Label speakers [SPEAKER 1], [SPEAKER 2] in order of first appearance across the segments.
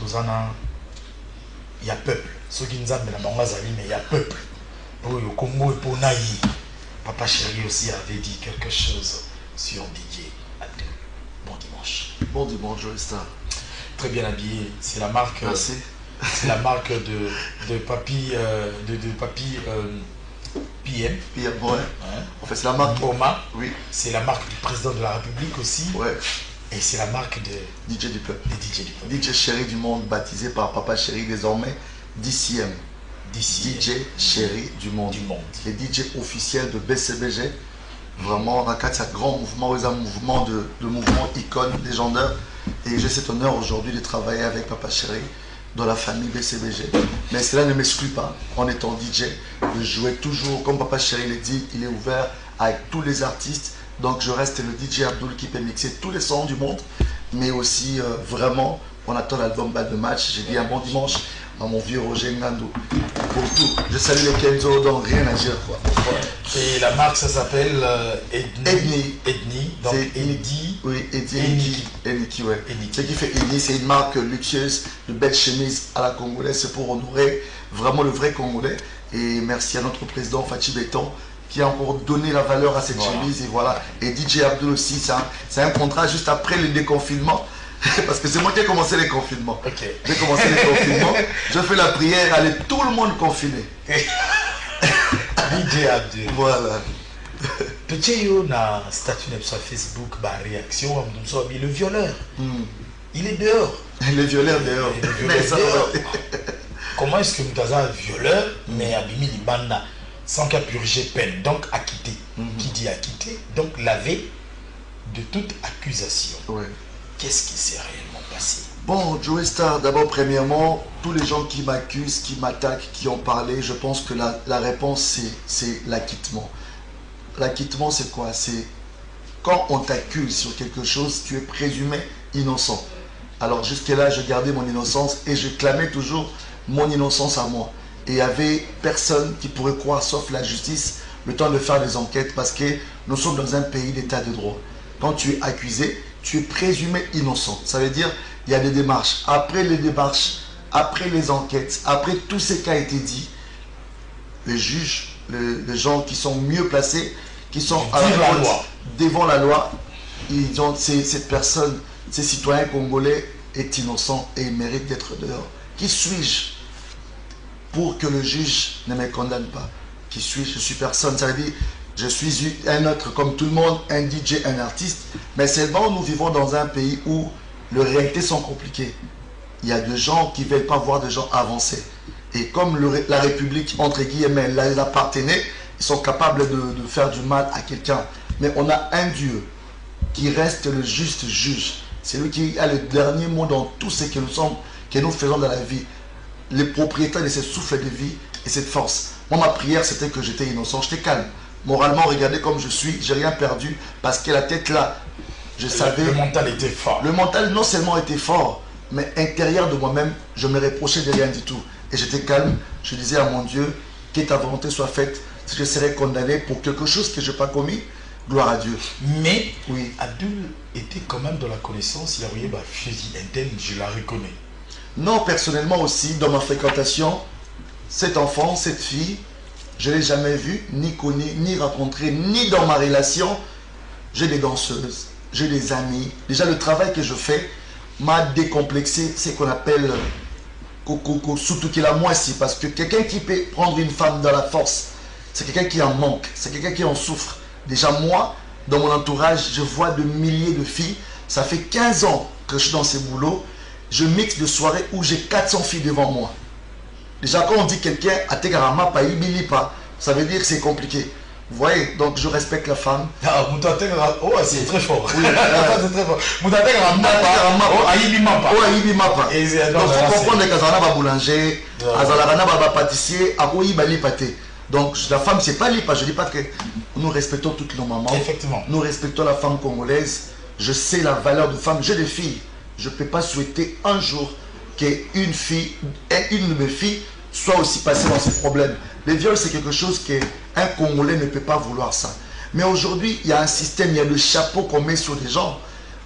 [SPEAKER 1] Tozana, il y a peuple. Ceux qui nous amènent à Bangazali, mais il y a peuple. Pour le Congo et pour Naï. Papa Chéri aussi avait dit quelque chose sur Didier Abdou. Bon dimanche.
[SPEAKER 2] Bon dimanche, Joey Star.
[SPEAKER 1] Très bien habillé. C'est la marque.
[SPEAKER 2] Merci.
[SPEAKER 1] C'est la marque de Papy, PM.
[SPEAKER 2] PM, ouais.
[SPEAKER 1] Hein?
[SPEAKER 2] En fait, c'est la marque.
[SPEAKER 1] Boma.
[SPEAKER 2] Oui.
[SPEAKER 1] C'est la marque du président de la République aussi.
[SPEAKER 2] Ouais.
[SPEAKER 1] Et c'est la marque de
[SPEAKER 2] DJ du peuple.
[SPEAKER 1] DJ du peuple.
[SPEAKER 2] DJ Chéri du monde, baptisé par Papa Chéri désormais DCM. DJ Chéri du monde. Les DJ officiels de BCBG. Vraiment, c'est un grand mouvement, un mouvement de mouvement icône, légendaire. Et j'ai cet honneur aujourd'hui de travailler avec Papa Chéri dans la famille BCBG. Mais cela ne m'exclut pas, en étant DJ, de jouer toujours, comme Papa Chéri l'a dit, il est ouvert avec tous les artistes. Donc je reste le DJ Abdoul qui peut mixer tous les sons du monde. Mais aussi, vraiment, on attend l'album Balle de Match. J'ai dit un bon dimanche à mon vieux Roger Ngandou. Pour tout, je salue les Kenzo, donc rien à dire quoi.
[SPEAKER 1] Et la marque, ça s'appelle
[SPEAKER 2] Edni.
[SPEAKER 1] Donc Edni.
[SPEAKER 2] Oui, Edni, ouais. Ce qui fait Edni, c'est une marque luxueuse de belles chemises à la congolaise. C'est pour honorer vraiment le vrai Congolais. Et merci à notre président Fatih Béton qui a encore donné la valeur à cette chemise. Et voilà. Et DJ Abdoul aussi, c'est un contrat juste après le déconfinement. Parce que c'est moi qui ai commencé les confinements.
[SPEAKER 1] Okay.
[SPEAKER 2] J'ai commencé les confinements. Je fais la prière, allez tout le monde confiné.
[SPEAKER 1] DJ Abdoul.
[SPEAKER 2] Voilà.
[SPEAKER 1] Petit yo na statut sur Facebook, bah réaction, le violeur. Il est dehors.
[SPEAKER 2] Le violeur dehors.
[SPEAKER 1] Comment est-ce que nous avons un violeur, mais Abimi Libanda, sans qu'à purger peine, donc acquitté. Qui dit acquitté, donc lavé de toute accusation.
[SPEAKER 2] Ouais.
[SPEAKER 1] Qu'est-ce qui s'est réellement passé?
[SPEAKER 2] Bon, Joey Star, d'abord, premièrement, tous les gens qui m'accusent, qui m'attaquent, qui ont parlé, je pense que la réponse, c'est l'acquittement. L'acquittement, c'est quoi? C'est quand on t'accuse sur quelque chose, tu es présumé innocent. Alors, jusque-là, je gardais mon innocence et je clamais toujours mon innocence à moi. Et il n'y avait personne qui pourrait croire, sauf la justice, le temps de faire des enquêtes, parce que nous sommes dans un pays d'état de droit. Quand tu es accusé, tu es présumé innocent. Ça veut dire il y a des démarches. Après les démarches, après les enquêtes, après tout ce qui a été dit, les juges, les gens qui sont mieux placés, qui sont devant la loi, ils ont cette personne, ces citoyens congolais est innocent et il mérite d'être dehors. Qui suis-je pour que le juge ne me condamne pas? Qui suis-je? Je suis personne. Ça veut dire je suis un autre comme tout le monde, un DJ, un artiste. Mais seulement nous vivons dans un pays où les réalités sont compliquées. Il y a des gens qui ne veulent pas voir des gens avancer. Et comme la République, entre guillemets, l'appartenait, ils sont capables de faire du mal à quelqu'un. Mais on a un Dieu qui reste le juste juge. C'est lui qui a le dernier mot dans tout ce que nous faisons dans la vie. Les propriétaires de ce souffle de vie et cette force. Moi, ma prière, c'était que j'étais innocent, j'étais calme. Moralement, regardez comme je suis, j'ai rien perdu parce que la tête là, je savais.
[SPEAKER 1] Le mental était fort.
[SPEAKER 2] Le mental non seulement était fort, mais intérieur de moi-même, je me reprochais de rien du tout. Et j'étais calme, je disais à mon Dieu, que ta volonté soit faite. Si je serais condamné pour quelque chose que je n'ai pas commis, gloire à Dieu.
[SPEAKER 1] Mais
[SPEAKER 2] oui.
[SPEAKER 1] Abdoul était quand même dans la connaissance, il a envoyé ma fille interne, je la reconnais.
[SPEAKER 2] Non, personnellement aussi, dans ma fréquentation, cet enfant, cette fille, je ne l'ai jamais vue, ni connue, ni rencontrée, ni dans ma relation. J'ai des danseuses, j'ai des amis. Déjà, le travail que je fais m'a décomplexé, c'est qu'on appelle surtout qu'il a moi ici. Parce que quelqu'un qui peut prendre une femme dans la force, c'est quelqu'un qui en manque, c'est quelqu'un qui en souffre. Déjà, moi, dans mon entourage, je vois de milliers de filles. Ça fait 15 ans que je suis dans ces boulots. Je mixe de soirées où j'ai 400 filles devant moi. Déjà, quand on dit quelqu'un a Tegarama, pas Ibilipa, ça veut dire que c'est compliqué. Vous voyez, donc je respecte la femme.
[SPEAKER 1] Ah, oh, c'est très fort.
[SPEAKER 2] Oui,
[SPEAKER 1] c'est très fort.
[SPEAKER 2] Donc, il faut comprendre que Kazana va boulanger, Azalana va pâtissier, Akoyi Bali pâté. Donc, la femme, c'est pas lipa. Je dis pas que nous respectons toutes nos mamans.
[SPEAKER 1] Effectivement.
[SPEAKER 2] Nous respectons la femme congolaise. Je sais la valeur de femme. J'ai des filles. Je ne peux pas souhaiter un jour qu'une fille, une de mes filles, soit aussi passée dans ces problèmes. Les viols, c'est quelque chose qu'un Congolais ne peut pas vouloir ça. Mais aujourd'hui, il y a un système, il y a le chapeau qu'on met sur des gens.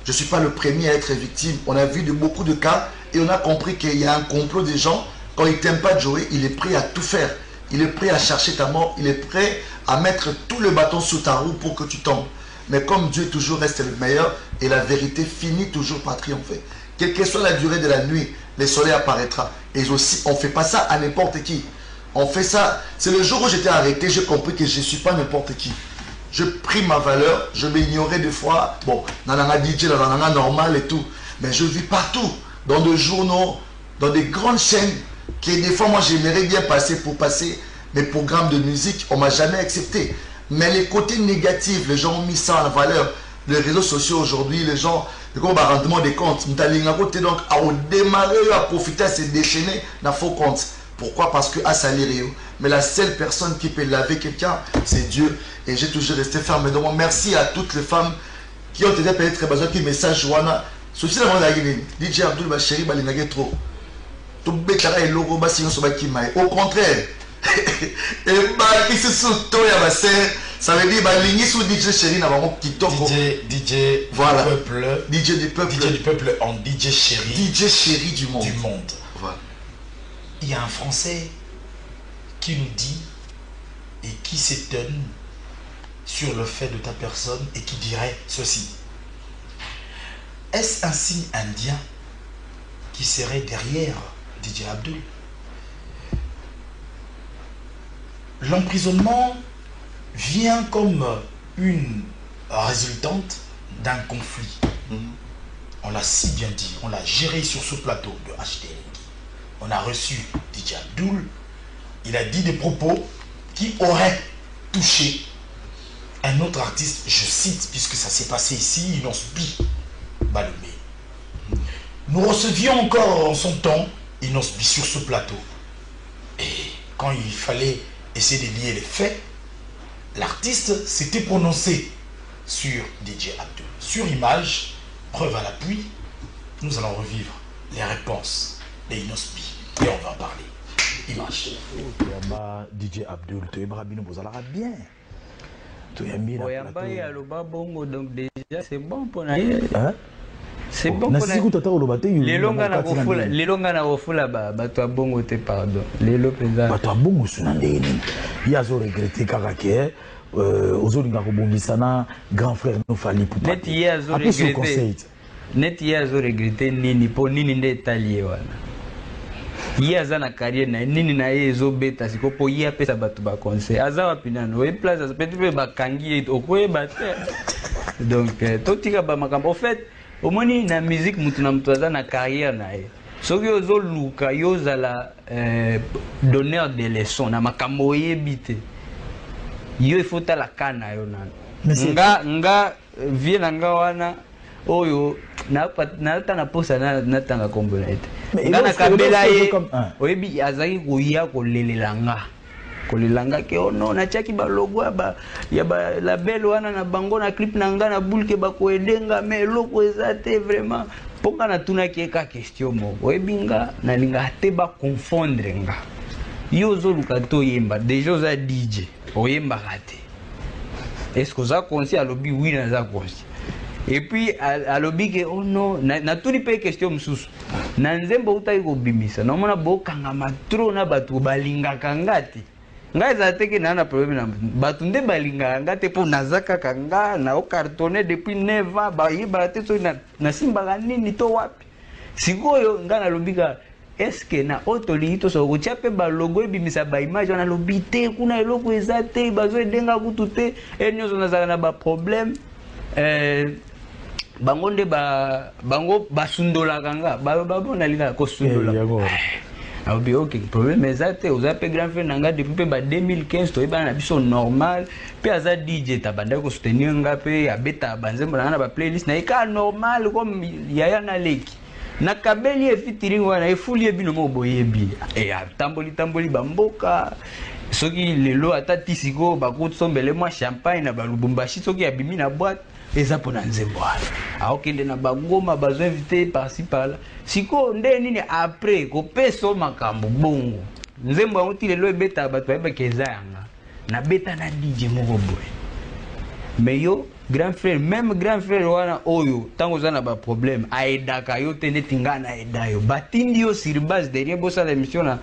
[SPEAKER 2] Je ne suis pas le premier à être victime. On a vu beaucoup de cas et on a compris qu'il y a un complot des gens. Quand il ne t'aime pas, Joey, il est prêt à tout faire. Il est prêt à chercher ta mort. Il est prêt à mettre tout le bâton sous ta roue pour que tu tombes. Mais comme Dieu toujours reste le meilleur et la vérité finit toujours par triompher. Quelle que soit la durée de la nuit, le soleil apparaîtra. Et aussi, on ne fait pas ça à n'importe qui. On fait ça. C'est le jour où j'étais arrêté, j'ai compris que je ne suis pas n'importe qui. Je pris ma valeur, je m'ignorais des fois. Bon, dans la DJ, dans la normal et tout. Mais je vis partout. Dans des journaux, dans des grandes chaînes. Qui des fois, moi, j'aimerais bien passer pour passer mes programmes de musique. On ne m'a jamais accepté. Mais les côtés négatifs, les gens ont mis ça en valeur. Les réseaux sociaux aujourd'hui, les gens, le rendement des comptes. Donc, à démarrer, à profiter, à se déchaîner dans faux comptes. Pourquoi? Parce que à salir. Mais la seule personne qui peut laver quelqu'un, c'est Dieu. Et j'ai toujours resté ferme. Donc, merci à toutes les femmes qui ont été payées très besoin qui message Joana. Ceci là, DJ Abdul Bacheri balingage trop. Tout bétara et logo basi sur bakimai. Au contraire. Et bah qui se sauto ya basse, ça veut dire balingi sous DJ Chéri na bango kitoko.
[SPEAKER 1] DJ
[SPEAKER 2] voilà.
[SPEAKER 1] Du peuple.
[SPEAKER 2] DJ du peuple.
[SPEAKER 1] DJ du peuple en DJ Chéri.
[SPEAKER 2] DJ Chéri du monde.
[SPEAKER 1] Du monde.
[SPEAKER 2] Voilà.
[SPEAKER 1] Il y a un Français qui nous dit et qui s'étonne sur le fait de ta personne et qui dirait ceci. Est-ce un signe indien qui serait derrière DJ Abdul? L'emprisonnement vient comme une résultante d'un conflit. On l'a si bien dit, on l'a géré sur ce plateau de HTL. On a reçu DJ Abdul. Il a dit des propos qui auraient touché un autre artiste, je cite, puisque ça s'est passé ici, Inosbi Balomé. Nous recevions encore en son temps Inosbi sur ce plateau. Et quand il fallait essayer de lier les faits, l'artiste s'était prononcé sur DJ Abdul. Sur image, preuve à l'appui, nous allons revivre les réponses de Inosbi. Et on va en parler. Image. DJ Abdul, tu es brabino, vous allez bien. Tu es bien.
[SPEAKER 3] Donc déjà, c'est bon pour nous. C'est bon pour
[SPEAKER 1] nous.
[SPEAKER 3] Les longs na ofula bato bongo te pardon. Les lopeza.
[SPEAKER 1] Bato bongo sunandeni. Il y a zo regretter karaké. Ozolinga kobongisana grand frère no fali pour.
[SPEAKER 3] Net hier zo regretter. Net hier zo regretter nini po nini ndetalié wana. Hier za na carrière na nini na ezo beta siko po hier pesa bato ba conseil. Aza wapinano e place peut-être ba kangi okoye bater. Donc totika ba makambo en fait au moni na musique mutu na mutu aza na carrière na ye. Soki ozo luka yoza la donneur de leçons na makambo yebite. Yo il faut la kana yo na. Nga vie na nga wana oyo na tanga posa na tanga kombo na ete. Nga na kabela ye oyebi azaki koya kolelelanga. Kolelanga ke ono na chaki ba logo ya ba label wana na bango na clip na nga na bulke ba ko edenga mais loko ezate vraiment ponga na tuna ki ka question mo oyebi nga na linga te ba confondre nga yo zo lukato yemba déjà za DJ oyemba raté est-ce que ça conscient à lobby oui na za conscient et puis à lobby que oh non na tuni pe question msusu na nzembo utaki ko bimisa na mona bo kanga matro na batu balinga kangati nga ezateke na problème na batu nde balinga nga te po nazaka kanga na o cartonné depuis 9 ans ba yeba te so na simba nini to wapi sikoyo nga na lobika est-ce que na otolingi to so ko chape ba logo ebimisa ba image na lobité kuna eloko ezate bazo edenga kutu te enyozo nazaka na ba problème bango nde bango basundola kanga ba bona linga ko sundola ah oui, ok, le problème est que vous avez grand frère nanga depuis 2015, tu es na biso normal, puis aza DJ tabanda ko soutenir nga pe abeta banzembo na ba playlist na eka normal comme yaya na leki. Na kabeli e featuring wana e fuli e bino mo boyebi. E tamboli bamboka. Soki lelo atati siko ba ko sombele moi champagne na ba lubumbashi soki abimi na boîte. Eza pona nzembo wana aokende na bagoma bazo invité par-ci par-là siko nde nini après ko peso makambo bongo nzembo yango ti lelo ebeta bato bayeba keza yanga na beta na DJ moko boye mais yo grand frère, même grand frère wana oyo tango za na ba problème aidaka yo te neti nga na aida yo batindi yo sur base derrière bosa la émission na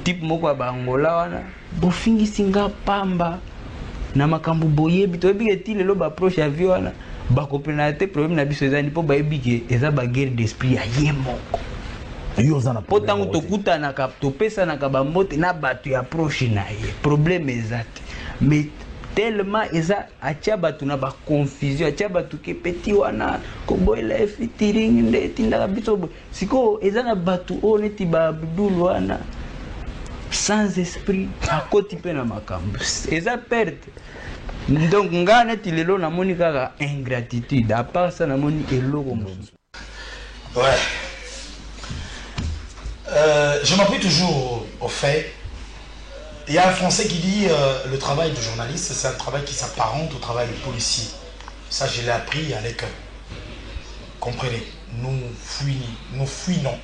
[SPEAKER 3] type moko ya bangola wana bofingisi nga pamba na makambo boyebi toyebi ke ti lelo baproche ya vie wana bakopena te problème na biso ezali mpo bayebi ke eza baguerre d'esprit ya ye moko po ntango tokutanaka topesanaka bambote na bato ya proche na ye problème eza te mais tellement eza atia bato na baconfusion atia bato ke peti wana koboyela efitiring nde etindaka biso sikoyo eza na bato oyo neti babdul wana sans esprit akoti mpe na makambo eza perte donc nga neti lelo namoni kaka ingratitude à part ça namoni eloko mosusu.
[SPEAKER 1] Ouais. Je m'appuie toujours au fait. Il y a un Français qui dit le travail de journaliste, c'est un travail qui s'apparente au travail de policier. Ça, je l'ai appris à l'école. Comprenez, nous fuyons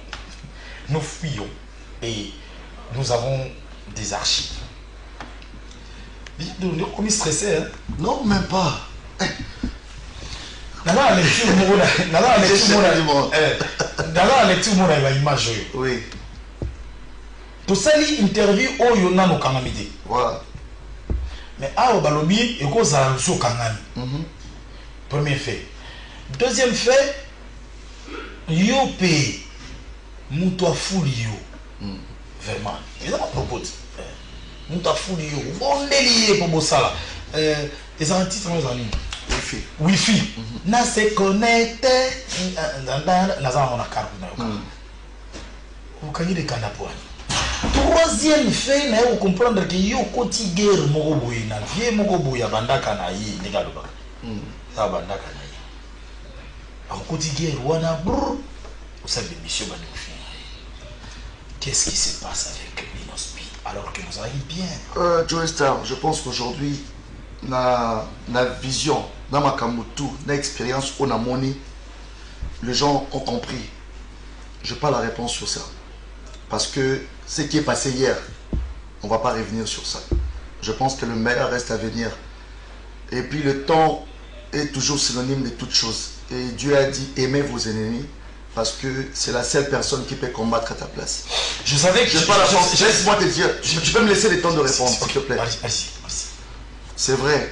[SPEAKER 1] et nous avons des archives. On est comme stressé, hein?
[SPEAKER 2] Non, même pas.
[SPEAKER 1] Dans la lecture,
[SPEAKER 2] oui.
[SPEAKER 1] Tout ça, l'interview, oh, yon a no kangamide.
[SPEAKER 2] Voilà.
[SPEAKER 1] Mais ah, balobi, et cause à l'ousso kangami. Premier fait. Deuxième fait, yo pe, moutoua fouli yo. Vraiment. Ils ont un propos. Moutoua fouli yo. On est lié pour ça là. Les artistes, on les anime.
[SPEAKER 2] Wi-Fi.
[SPEAKER 1] Wi-Fi. Na se connecté. Na za on a carte. Vous gagnez des canapes. Troisième fait, vous comprendre que yo koti guerre moko boye na vie moko boye bandaka na yi ndeka loba. Ça bandaka na yi. En koti guerre wana brr. Vous savez monsieur bani fi. Qu'est-ce qui se passe avec Inospi alors que nous allons bien?
[SPEAKER 2] Joe Star, je pense qu'aujourd'hui na vision, dans ma kamutu, na expérience on a moni, les gens ont compris. Je n'ai pas la réponse sur ça. Parce que ce qui est passé hier, on ne va pas revenir sur ça. Je pense que le meilleur reste à venir. Et puis le temps est toujours synonyme de toute chose. Et Dieu a dit, aimez vos ennemis, parce que c'est la seule personne qui peut combattre à ta place.
[SPEAKER 1] Je savais que
[SPEAKER 2] je n'ai pas la chance. Laisse-moi te dire, tu peux me laisser le temps de répondre, s'il te plaît.
[SPEAKER 1] Vas-y.
[SPEAKER 2] C'est vrai,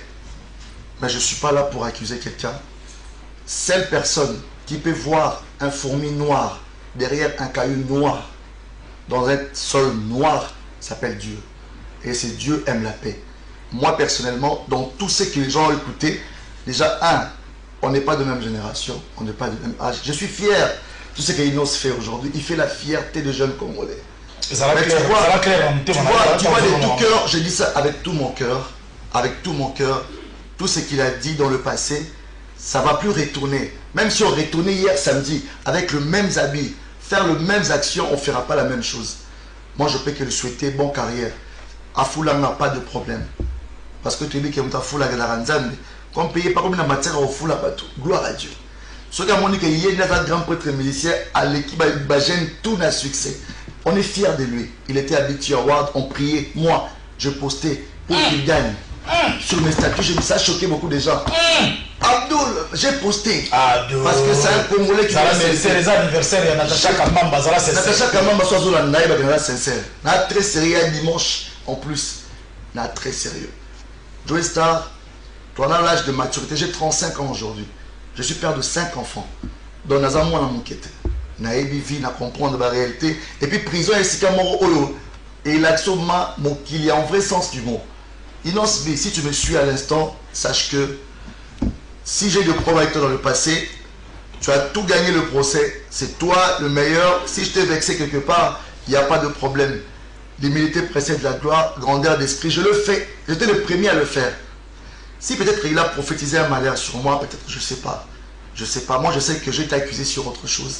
[SPEAKER 2] mais je ne suis pas là pour accuser quelqu'un. Seule personne qui peut voir un fourmi noir derrière un caillou noir, dans un sol noir, s'appelle Dieu. Et c'est Dieu aime la paix. Moi, personnellement, dans tout ce que les gens ont écouté, déjà, on n'est pas de même génération, on n'est pas de même âge. Je suis fier de tout ce qu'Inos fait aujourd'hui. Il fait la fierté de jeunes Congolais.
[SPEAKER 1] Ça va clair,
[SPEAKER 2] tu vois de tout cœur, je dis ça avec tout mon cœur, tout ce qu'il a dit dans le passé, ça ne va plus retourner. Même si on retournait hier samedi, avec le même habit, faire les mêmes actions, on ne fera pas la même chose. Moi, je peux que lui souhaiter bonne carrière. Afoula n'a pas de problème. Parce que tu dis que tu as Foula Gadaranzambe. Comme payer par comme la matière au Foula Batou. Gloire à Dieu. Ce qui a montré qu'il y a un grand prêtre militaire à l'équipe Bagène, tout n'a succès. On est fiers de lui. Il était habitué à Ward, on priait. Moi, je postais pour qu'il gagne. Sur mes statuts, j'ai dit ça a choqué beaucoup de gens. Abdoul, j'ai posté. Parce que c'est un Congolais qui
[SPEAKER 1] c'est les anniversaires de Natacha Kamamba.
[SPEAKER 2] Natacha Kamamba soit la naïba sincère. N'a très sérieux dimanche en plus. N'a très sérieux. Joe Star, toi dans l'âge de maturité, j'ai 35 ans aujourd'hui. Je suis père de 5 enfants. Donc nous avons mon enquête. Naïbi vie, n'a comprendre la réalité. Et puis prison et Sikamoro Olo. Et l'action mon qu'il y a en vrai sens du mot. Inos B, si tu me suis à l'instant, sache que si j'ai des problèmes avec toi dans le passé, tu as tout gagné le procès, c'est toi le meilleur. Si je t'ai vexé quelque part, il n'y a pas de problème. L'humilité précède la gloire, grandeur d'esprit, je le fais. J'étais le premier à le faire. Si peut-être il a prophétisé un malheur sur moi, peut-être, je ne sais pas. Je ne sais pas. Moi, je sais que j'ai été accusé sur autre chose.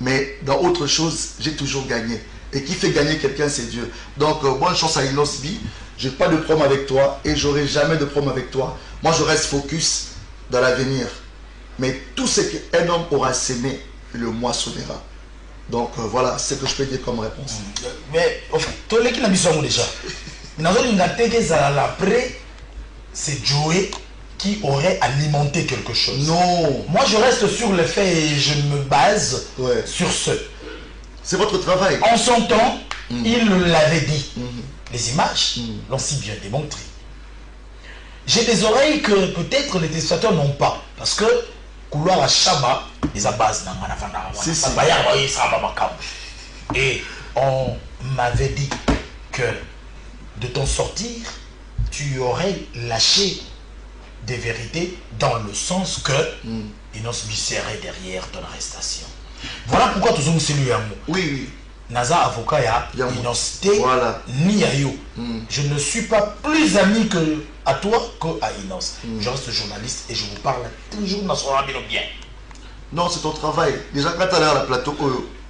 [SPEAKER 2] Mais dans autre chose, j'ai toujours gagné. Et qui fait gagner quelqu'un, c'est Dieu. Donc, bonne chance à Inos B. Je n'ai pas de problème avec toi et j'aurai jamais de problème avec toi. Moi, je reste focus dans l'avenir. Mais tout ce qu'un homme aura sémé, le moissonnera. Donc, voilà ce que je peux dire comme réponse.
[SPEAKER 1] Mais, toi, qui n'a pas déjà. Après, c'est Joey qui aurait alimenté quelque chose.
[SPEAKER 2] Non.
[SPEAKER 1] Moi, je reste sur le fait et je me base sur ce.
[SPEAKER 2] C'est votre travail.
[SPEAKER 1] En son temps, il l'avait dit. Les images l'ont si bien démontré. J'ai des oreilles que peut-être les téléspectateurs n'ont pas. Parce que, couloir à Chaba, les base et on m'avait dit que de ton sortir, tu aurais lâché des vérités dans le sens que Inos serait derrière ton arrestation. Voilà pourquoi tous nous saluons.
[SPEAKER 2] Oui.
[SPEAKER 1] Naza avocat ya Inos ni ya yo. Je ne suis pas plus ami que à toi que à Inos. Je reste journaliste et je vous parle toujours dans son bien.
[SPEAKER 2] Non, c'est ton travail. Déjà quand tu as l'air à la plateau,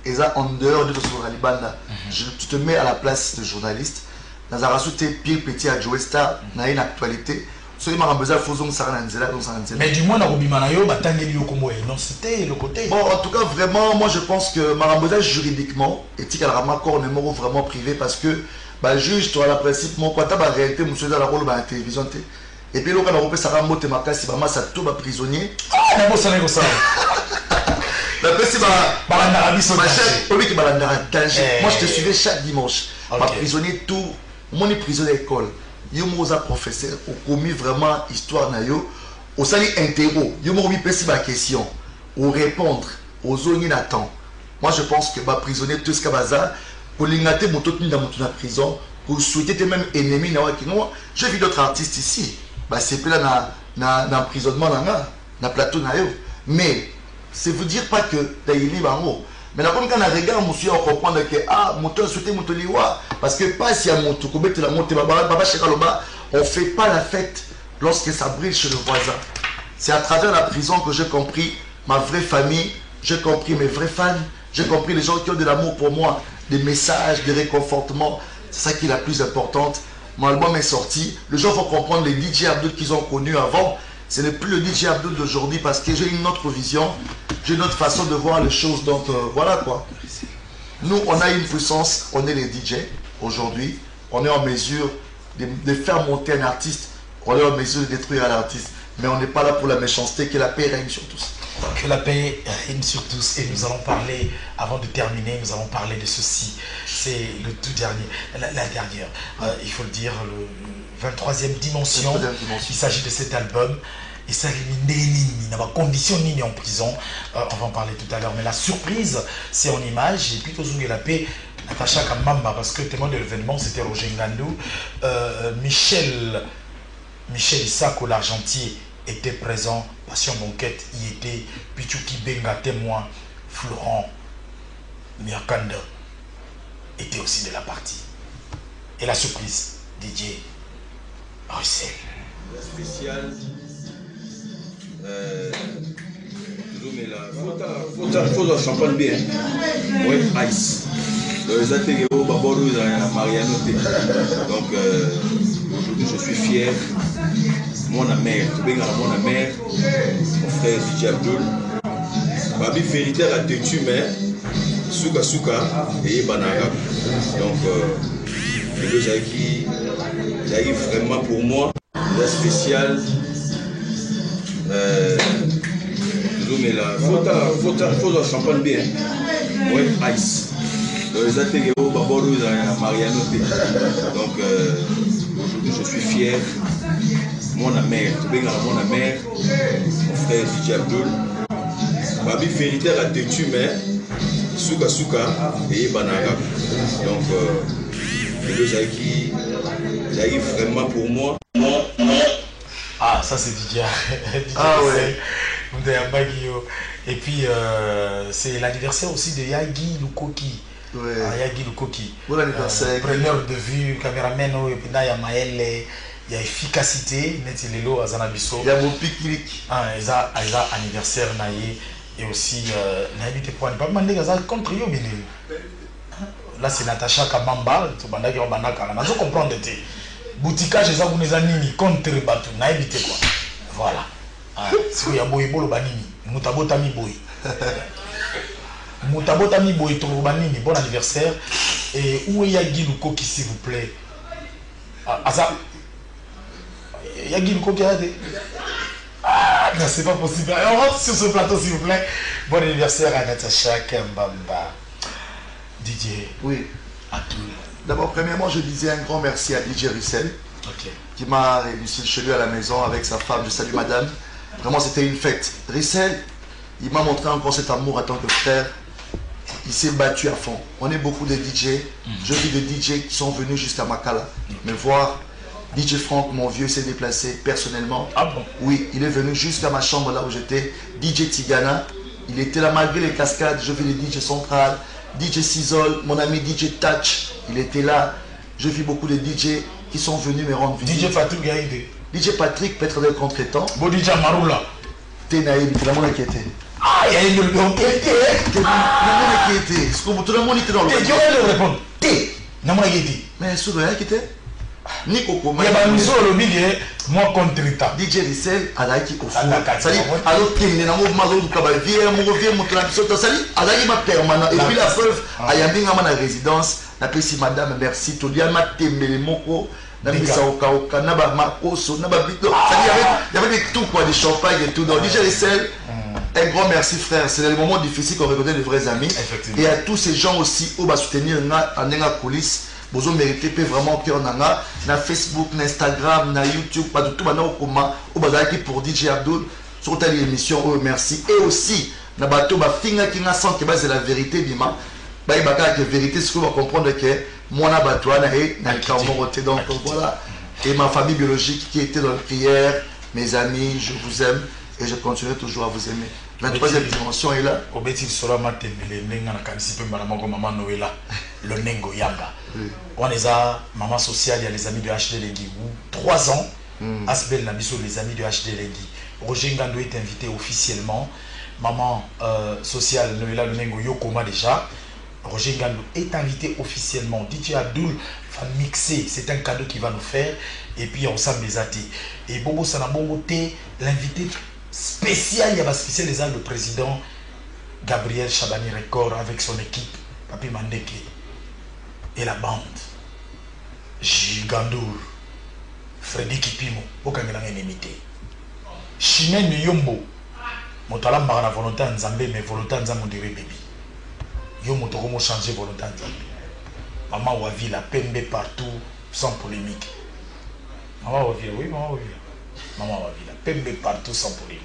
[SPEAKER 2] et ça en dehors de ton Alibanda, tu te mets à la place de journaliste. Dans un t'es pire petit à jouer star, dans une actualité.
[SPEAKER 1] Mais du moins, c'était le côté.
[SPEAKER 2] Bon, en tout cas, vraiment, moi je pense que Marambosa juridiquement, éthique à la corps numéro vraiment privé parce que le juge, tu as la principe, mon quoi, tu as la réalité, monsieur, dans la rôle de la télévision. Et puis, l'autre, on a ça ramote ma casse, ça tout va prisonnier.
[SPEAKER 1] Ah, on ça.
[SPEAKER 2] Moi, je te suivais chaque dimanche. Ma prisonnier, tout, mon prisonnier d'école. Yo moza professeur au commis vraiment histoire na yo au sali interro yo mo mi pesi ba question ou répondre aux zones n'attend. Moi je pense que ba prisonnier tout ce kabaza pour l'ingate moto dans na prison pour souhaiter même ennemi na wa kino. Je vis d'autres artistes ici bah c'est là na emprisonnement na plateau na yo mais c'est vous dire pas que d'ailleurs bango. Mais quand on regarde, monsieur, on comprend que moto souhaité moto liwa parce que pas si à moto la moto on fait pas la fête lorsque ça brille chez le voisin. C'est à travers la prison que j'ai compris ma vraie famille, j'ai compris mes vrais fans, j'ai compris les gens qui ont de l'amour pour moi, des messages, des réconfortements. C'est ça qui est la plus importante. Mon album est sorti. Les gens vont comprendre les DJ Abdul qu'ils ont connus avant. Ce n'est plus le DJ Abdul d'aujourd'hui parce que j'ai une autre vision, j'ai une autre façon de voir les choses. Donc voilà quoi. Nous, on a une puissance, on est les DJ aujourd'hui. On est en mesure de faire monter un artiste, on est en mesure de détruire un artiste. Mais on n'est pas là pour la méchanceté, que la paix règne sur tous.
[SPEAKER 1] Que la paix règne sur tous. Et nous allons parler, avant de terminer, nous allons parler de ceci. C'est le tout dernier, la dernière, il faut le dire, le 23e dimension. Il s'agit de cet album. Et ça n'a pas condition ni en prison. On va en parler tout à l'heure. Mais la surprise, c'est en image. Et puis, la paix, Natacha Kamamba, parce que témoin de l'événement, c'était Roger Ngandou. Michel Isako, l'argentier, était présent. Passion Banquette y était. Pichuki Benga, témoin. Florent Miakanda était aussi de la partie. Et la surprise, DJ Russell.
[SPEAKER 4] Spécial. Faut champagne bien. Oui, ice. Les ateliers au Baboro, Mariano. Donc aujourd'hui je suis fier. Mon amère, mon amère, mon frère DJ Abdul. Babi vérité à têtu mais Souka et Banaga. Donc j'arrive vraiment pour moi. La spéciale. Faut champagne bien. Oui, ice. Les ateliers au Baboro, Mariano. Donc aujourd'hui je suis fier. Mon amère, mon amère, mon frère DJ Abdul. Babi vérité à têtu mais Souka et Banaga. Donc j'arrive vraiment pour moi.
[SPEAKER 1] Ah, ça c'est DJ.
[SPEAKER 2] Ah ouais.
[SPEAKER 1] Et puis c'est l'anniversaire aussi de Yagi Lukoki.
[SPEAKER 2] Ouais.
[SPEAKER 1] Yagi Lukoki.
[SPEAKER 2] Bon anniversaire.
[SPEAKER 1] Preneur de vue, caméraman, et puis là il y a Maël, il y a efficacité, Netilelo, Azanabiso.
[SPEAKER 2] Il y a mon pique-nique.
[SPEAKER 1] Il y a anniversaire naïe et aussi n'habitez pas demander contre yo là c'est Natacha Kamamba, tu vas dire banaka, on a comprendre te. Boutikage eza kuneza nini contre batu n'habitez quoi. Voilà. Si vous y a boy bolo banini, mutabota mi boy. Mutabota mi boy to banini, bon anniversaire. Et où est Yagi Lukoki s'il vous plaît? Asa Yagi Lukoki a des Non, c'est pas possible. On rentre sur ce plateau, s'il vous plaît. Bon anniversaire à Natacha Kembamba. DJ.
[SPEAKER 2] Oui.
[SPEAKER 1] Abdoul.
[SPEAKER 2] D'abord, premièrement, je disais un grand merci à DJ Rissel, qui m'a réussi chez lui à la maison avec sa femme. Je salue madame. Vraiment, c'était une fête. Rissel, il m'a montré encore cet amour en tant que frère. Il s'est battu à fond. On est beaucoup de DJ. Je vis des DJ qui sont venus jusqu'à Makala me voir. DJ Franck, mon vieux, s'est déplacé personnellement.
[SPEAKER 1] Ah bon?
[SPEAKER 2] Oui, il est venu jusqu'à ma chambre là où j'étais. DJ Tigana, il était là malgré les cascades. Je vis les DJ Central, DJ Sizol, mon ami DJ Touch, il était là. Je vis beaucoup de DJ qui sont venus me rendre visite.
[SPEAKER 1] DJ Patrick Gaïdé.
[SPEAKER 2] DJ Patrick, peut-être des contretemps.
[SPEAKER 1] Bon DJ Maroula.
[SPEAKER 2] T'es naïf, c'est la monde qui était.
[SPEAKER 1] Ah, il y a une monde qui était.
[SPEAKER 2] Tout le monde était dans le.
[SPEAKER 1] Tu vas répondre. T'es. Non, moi, il était.
[SPEAKER 2] Mais sur le qui était. Ni Coco.
[SPEAKER 1] Il y a une mission au lobby, moi contre l'État.
[SPEAKER 2] DJ Rissel, Alaïki au fond. C'est-à-dire, alors qu'il y a un mouvement de travail, mon tradition, c'est-à-dire, ma permanent. Et puis la preuve, il y a une résidence. La petite madame, merci. Tout le monde m'a témé moko. Il y avait des tout, quoi, des champagnes et tout. Donc, DJ Rissel, un grand merci, frère. C'est le moment difficile qu'on reconnaît les vrais amis. Et à tous ces gens aussi, on va soutenir en coulisses. Vous méritez vraiment que on a na Facebook, na Instagram, na YouTube, pas de tout maintenant comment au bazaki pour DJ Abdoul sur telle émission. Oh, merci. Et aussi na bateau ba finga qui na sent que c'est la vérité bima. Ba ibaka que vérité ce qu'on va comprendre que moi na bateau na et na kamoroté donc voilà. Et ma famille biologique qui était dans la prière, mes amis, je vous aime et je continuerai toujours à vous aimer. 23e dimension est là.
[SPEAKER 1] Au Bétil sera matembele nenga na kanisi pe maman maman Noëlla le nengo yanga. On les a maman sociale, il y a les amis de HD Lengi. 3 ans, Asbel Nabiso, les amis de HD Lengi. Roger Ngando est invité officiellement. Maman sociale Noëlla le nengo Yokoma déjà. Roger Ngando est invité officiellement. DJ Abdoul va mixer, c'est un cadeau qu'il va nous faire. Et puis on s'en mesate. Et Bobo Sanabongo T, l'invité spécial, il y a spécial les le président Gabriel Chabani Record avec son équipe, Papi Mandeke et la bande. Gigandour, Freddy Kipimo, Okangela Nemité. Chimène Yombo, Motalam Barana volonté en Zambé, mais volonté en Zambé, bébé. Yombo Toromo changer volonté en Zambé. Maman Wavi, la PMB partout, sans polémique. Maman Wavi, oui, Maman Wavi. Maman Wavi, la PMB partout, sans polémique.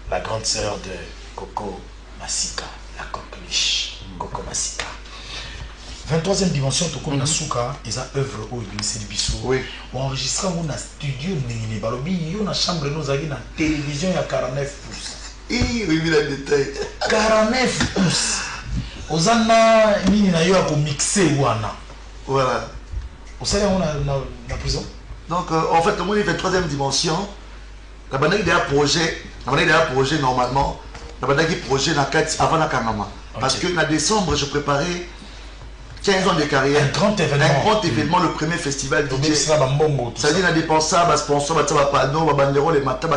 [SPEAKER 1] La grande sœur de Coco Masika, la coqueluche, Coco Masika. 23e dimension, tout comme Nasuka, ils ont œuvre au lycée de Bissou.
[SPEAKER 2] Oui.
[SPEAKER 1] On enregistre dans un studio, on a chambre, nous avons une télévision à 49 pouces.
[SPEAKER 2] Oui, oui, le détail.
[SPEAKER 1] 49 pouces. Aux anna, nous avons mixé.
[SPEAKER 2] Voilà.
[SPEAKER 1] Vous savez, on a la prison.
[SPEAKER 2] Donc, en fait, le monde est 23e dimension. La bande a un projet normalement. La bande a un projet avant la Kanama. Parce que en décembre, je préparais 15 ans de carrière.
[SPEAKER 1] Un grand événement.
[SPEAKER 2] Un grand événement, le premier festival DJ. Ça veut dire, on a dépensé, sponsor, banderole, les matins,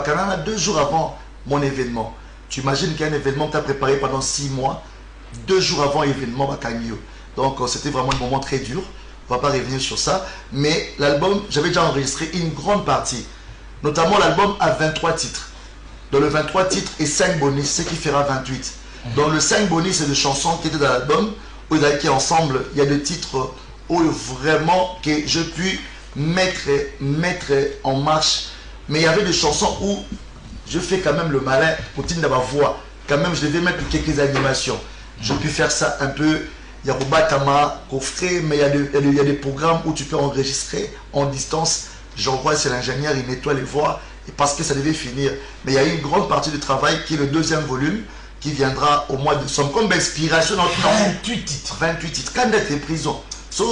[SPEAKER 2] 2 jours avant mon événement. Tu imagines qu'il y a un événement que tu as préparé pendant 6 mois, 2 jours avant l'événement, donc c'était vraiment un moment très dur. On ne va pas revenir sur ça. Mais l'album, j'avais déjà enregistré une grande partie. Notamment l'album a 23 titres. Dans le 23 titres et 5 bonus, ce qui fera 28. Dans le 5 bonus, c'est des chansons qui étaient dans l'album, où il y a ensemble, il y a des titres où vraiment que je puis mettre en marche. Mais il y avait des chansons où je fais quand même le malin pour tenir ma voix. Quand même, je devais mettre quelques animations. Je puis faire ça un peu. Il y a Robatama, coffret, mais il y a des programmes où tu peux enregistrer en distance. J'envoie, c'est l'ingénieur, il nettoie les voix parce que ça devait finir. Mais il y a une grande partie du travail qui est le 2e volume qui viendra au mois de décembre comme inspiration.
[SPEAKER 1] 28 titres.
[SPEAKER 2] 28 titres. Quand d'être prison, il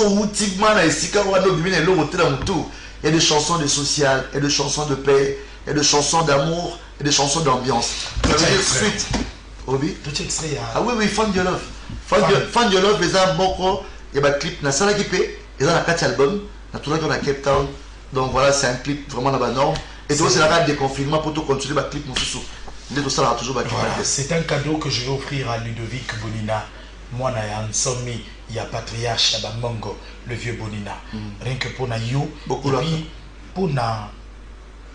[SPEAKER 2] y a des chansons de social, il y a des chansons de paix, il y a des chansons d'amour et des chansons d'ambiance. Suite. Ah oui, oui, Fan de Love. Fan de Love, les Boko, il y a un clip, il y a un clip, il y a un album, il y a un Cape Town. Donc voilà, c'est un clip vraiment dans la norme. Et donc c'est la rade de confinement pour tout continuer le clip.
[SPEAKER 1] C'est un cadeau que je vais offrir à Ludovic Bonina. Moi, il y a Patriarche, il y a Mongo, le vieux Bonina. Rien que pour Nayo, et puis pour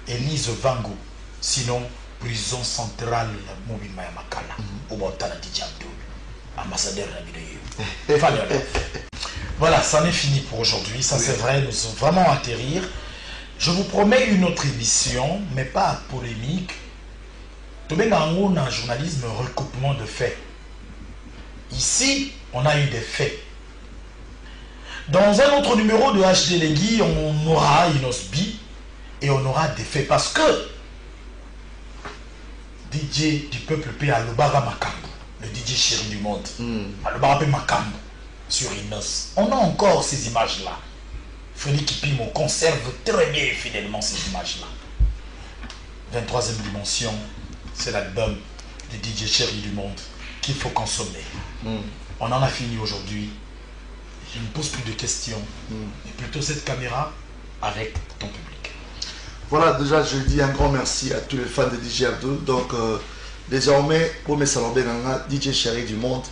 [SPEAKER 1] Elise Vango. Sinon, prison centrale Mobima Makala, au Montana DJ Abdoul, ambassadeur de la vidéo. Voilà, ça en est fini pour aujourd'hui. Ça, c'est vrai, nous sommes vraiment atterrir. Je vous promets une autre émission, mais pas polémique. Tout le monde a un journalisme recoupement de faits. Ici, on a eu des faits. Dans un autre numéro de HD Legui, on aura Inosbi et on aura des faits parce que DJ du peuple P. Alobara Makambo, le DJ chéri du monde, Alobara P. Makambo sur Inos. On a encore ces images-là. Frédéric Kipimo conserve très bien et fidèlement ces images-là. 23e dimension, c'est l'album du DJ chéri du monde qu'il faut consommer. On en a fini aujourd'hui. Je ne pose plus de questions. Et plutôt cette caméra avec ton public.
[SPEAKER 2] Voilà, déjà je dis un grand merci à tous les fans de DJ Abdoul. Donc désormais, pour mes salons DJ chéri du monde,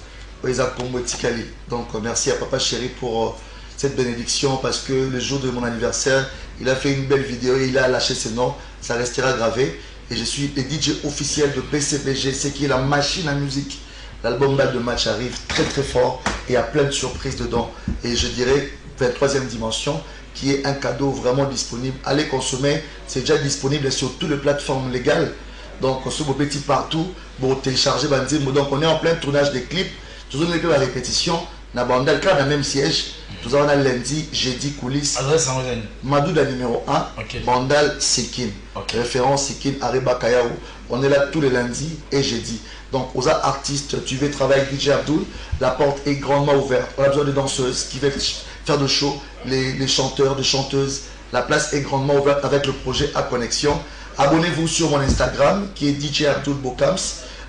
[SPEAKER 2] donc merci à Papa Chéri pour cette bénédiction parce que le jour de mon anniversaire, il a fait une belle vidéo et il a lâché ses noms. Ça restera gravé. Et je suis le DJ officiel de BCBG, c'est qui est la machine à musique. L'album Balle de Match arrive très très fort et il y a plein de surprises dedans. Et je dirais 23e dimension qui est un cadeau vraiment disponible. Allez consommer, c'est déjà disponible sur toutes les plateformes légales. Donc on se petit partout, bon télécharger, donc on est en plein tournage des clips. Toujours la répétition, na bandal dans le même siège. Nous avons lundi, jeudi, coulisses.
[SPEAKER 1] Adresse en
[SPEAKER 2] Madouda numéro 1, Bandal Sekin. Référence Sekin, Ariba Kayaou. On est là tous les lundis et jeudi. Donc, aux artistes, tu veux travailler avec DJ Abdoul, la porte est grandement ouverte. On a besoin de danseuses qui veulent faire de show, les chanteurs, de chanteuses. La place est grandement ouverte avec le projet A Connexion. Abonnez-vous sur mon Instagram qui est DJ Abdoul Bokams.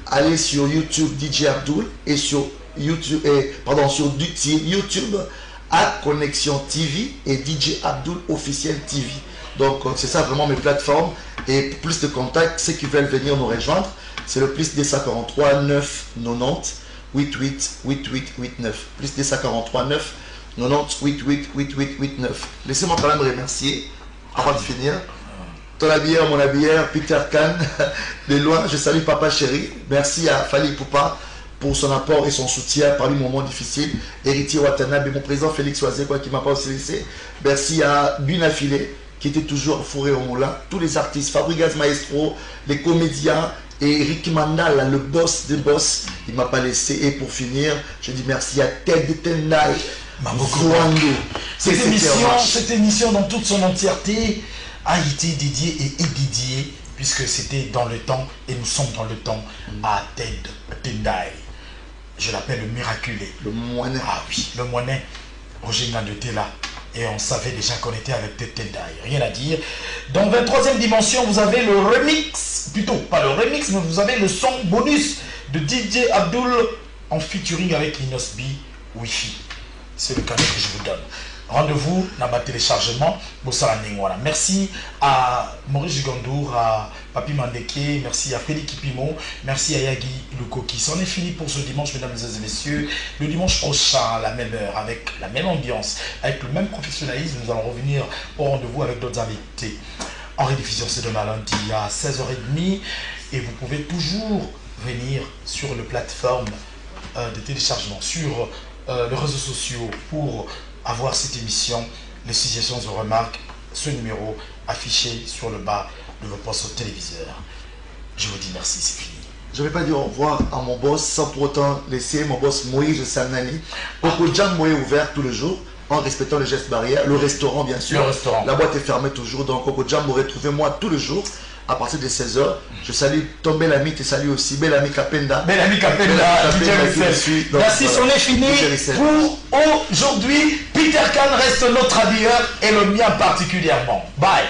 [SPEAKER 2] Allez sur YouTube DJ Abdoul et sur YouTube, sur YouTube A Connexion TV et DJ Abdoul Officiel TV. Donc c'est ça vraiment mes plateformes. Et pour plus de contacts, ceux qui veulent venir nous rejoindre, c'est le plus D143 9 90 88 88 89. Plus D143 9 90 88 88 89. Laissez-moi quand même remercier avant de finir. Ton habilleur, mon habilleur, Peter Khan, de loin, je salue Papa Chéri. Merci à Fali Poupa pour son apport et son soutien parmi les moments difficiles. Héritier Watanabe, mon président Félix Oisé, qui ne m'a pas aussi laissé. Merci à Bunafilé, qui était toujours fourré au moulin. Tous les artistes, Fabregas Maestro, les comédiens, et Ricky Mandala, le boss des boss, il ne m'a pas laissé. Et pour finir, je dis merci à Ted Tendai,
[SPEAKER 1] cette émission dans toute son entièreté a été dédiée et est dédiée, puisque c'était dans le temps, et nous sommes dans le temps, à Ted Tendai. Je l'appelle le miraculé.
[SPEAKER 2] Le moinet.
[SPEAKER 1] Ah oui, le moinet. Roger Ngando était là. Et on savait déjà qu'on était avec Ted Tendai. Rien à dire. Dans 23e dimension, vous avez le remix. Plutôt, pas le remix, mais vous avez le son bonus de DJ Abdoul en featuring avec Inosbi Wi-Fi. C'est le cadeau que je vous donne. Rendez-vous dans ma téléchargement. Merci à Maurice Gigandour, à Papi Mandeke, merci à Frédéric Kipimo, merci à Yagi Lukoki. C'en est fini pour ce dimanche, mesdames et messieurs. Le dimanche prochain, à la même heure, avec la même ambiance, avec le même professionnalisme, nous allons revenir au rendez-vous avec d'autres invités. En rediffusion, c'est demain lundi à 16h30. Et vous pouvez toujours venir sur les plateformes de téléchargement, sur les réseaux sociaux pour avoir cette émission, les suggestions et remarques, ce numéro affiché sur le bas de vos postes au téléviseur. Je vous dis merci, c'est fini.
[SPEAKER 2] Je ne vais pas dire au revoir à mon boss sans pour autant laisser mon boss Moïse Sanani. Coco Jam est ouvert tous les jours en respectant les gestes barrières. Le restaurant, bien sûr.
[SPEAKER 1] Le restaurant.
[SPEAKER 2] La boîte est fermée toujours. Donc Coco Jam, vous retrouvez moi tous les jours à partir de 16h. Je salue ton bel ami, tu salues aussi Bel ami Kapenda.
[SPEAKER 1] Bel ami Kapenda, merci, on est fini pour aujourd'hui. Peter Khan reste notre habilleur et le mien particulièrement. Bye.